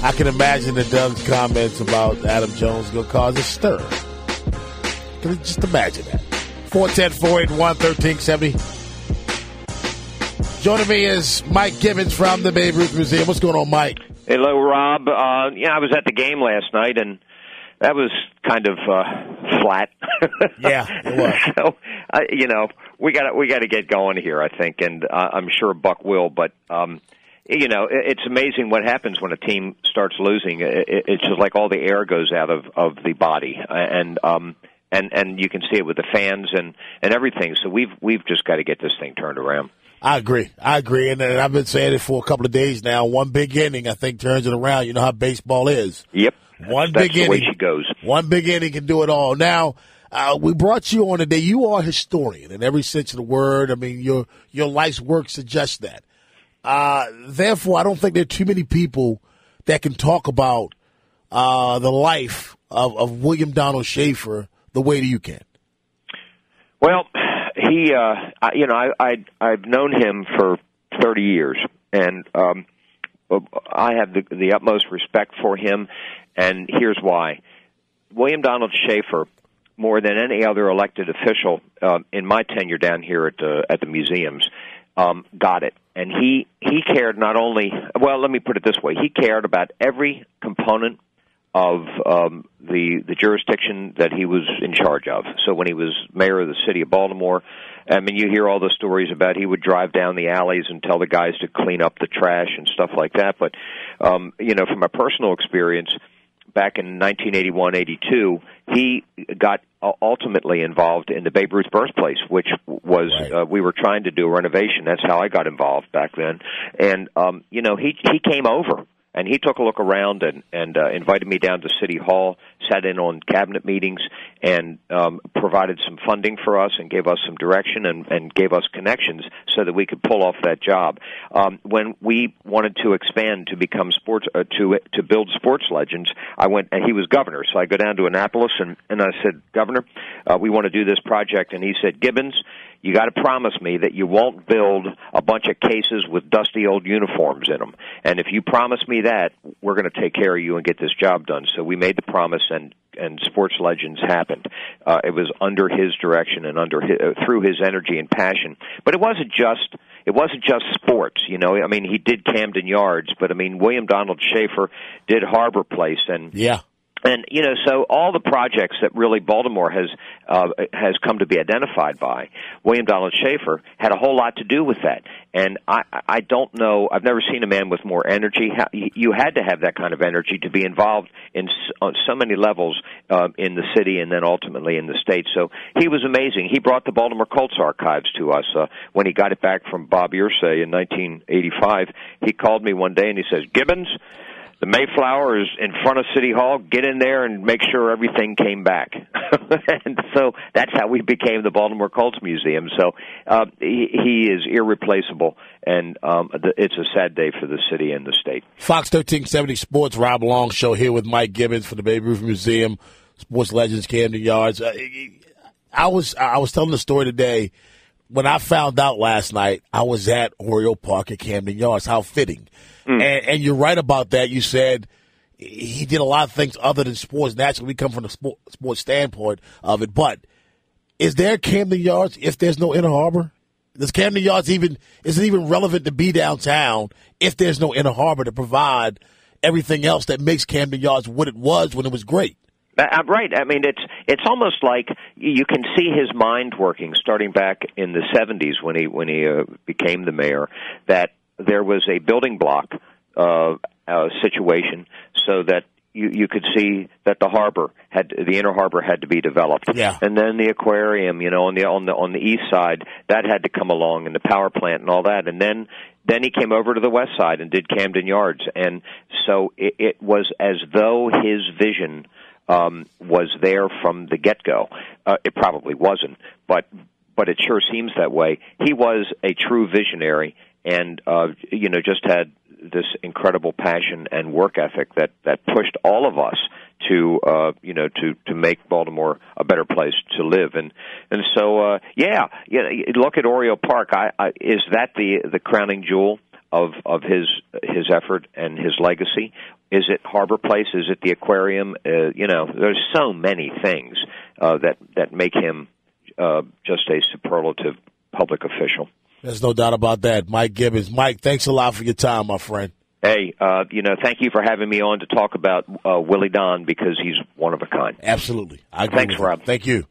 I can imagine that Doug's comments about Adam Jones going to cause a stir. Can you just imagine that? 410-481-1370. Joining me is Mike Gibbons from the Babe Ruth Museum. What's going on, Mike? Hello, Rob. I was at the game last night, and that was kind of flat. Yeah, it was. So, we got to get going here, I think, and I'm sure Buck will. But it's amazing what happens when a team starts losing. It's just like all the air goes out of the body, and you can see it with the fans and everything. So we've just got to get this thing turned around. I agree, and I've been saying it for a couple of days now. One big inning, I think, turns it around. You know how baseball is. Yep. That's the way she goes. One big inning can do it all. Now, we brought you on today. You are a historian in every sense of the word. I mean, your life's work suggests that. Therefore, I don't think there are too many people that can talk about the life of William Donald Schaefer the way that you can. Well, he, I've known him for 30 years, and I have the utmost respect for him, and here's why. William Donald Schaefer, more than any other elected official in my tenure down here at the museums, got it. And he cared not only, well, let me put it this way, he cared about every component of the jurisdiction that he was in charge of. So when he was mayor of the city of Baltimore, I mean, you hear all the stories about he would drive down the alleys and tell the guys to clean up the trash and stuff like that. But, from a personal experience, back in 1981-82, he got ultimately involved in the Babe Ruth birthplace, which was, right. We were trying to do a renovation. That's how I got involved back then. And, he came over. And he took a look around and invited me down to City Hall, sat in on cabinet meetings, and provided some funding for us and gave us some direction and gave us connections so that we could pull off that job. When we wanted to expand to become sports, to build sports legends, I went, and he was governor, so I go down to Annapolis and I said, Governor, we want to do this project, and he said, Gibbons, you got to promise me that you won't build a bunch of cases with dusty old uniforms in them. And if you promise me that, we're going to take care of you and get this job done. So we made the promise, and Sports Legends happened. It was under his direction and through his energy and passion. But it wasn't just sports, I mean, he did Camden Yards, but I mean, William Donald Schaefer did Harbor Place, and yeah. And, so all the projects that really Baltimore has come to be identified by, William Donald Schaefer had a whole lot to do with that. And I don't know, I've never seen a man with more energy. You had to have that kind of energy to be involved on so many levels in the city and then ultimately in the state. So he was amazing. He brought the Baltimore Colts archives to us. When he got it back from Bob Irsay in 1985, he called me one day and he says, Gibbons, the Mayflower is in front of City Hall. Get in there and make sure everything came back. And so that's how we became the Baltimore Colts Museum. So he is irreplaceable, and it's a sad day for the city and the state. Fox 1370 Sports, Rob Long Show here with Mike Gibbons for the Babe Ruth Museum, Sports Legends, Camden Yards. I was telling the story today. When I found out last night, I was at Oriole Park at Camden Yards. How fitting. And you're right about that. You said he did a lot of things other than sports. Naturally, we come from the sports standpoint of it. But is there Camden Yards if there's no Inner Harbor? Does Camden Yards is it even relevant to be downtown if there's no Inner Harbor to provide everything else that makes Camden Yards what it was when it was great? Right. I mean, it's almost like you can see his mind working starting back in the 70s when he became the mayor, that there was a building block situation so that you could see that the Inner Harbor had to be developed. Yeah. And then the aquarium, on the east side, that had to come along, and the power plant and all that. And then he came over to the west side and did Camden Yards. And so it was as though his vision was there from the get-go. It probably wasn't, but it sure seems that way. He was a true visionary, and just had this incredible passion and work ethic that pushed all of us to make Baltimore a better place to live. And so look at Oriole Park. Is that the crowning jewel of his effort and his legacy? Is it Harbor Place? Is it the aquarium? There's so many things that make him just a superlative public official. There's no doubt about that. Mike Gibbons. Mike, thanks a lot for your time, my friend. Hey, thank you for having me on to talk about Willie Don, because he's one of a kind. Absolutely. I agree. Thanks, Rob. Thank you.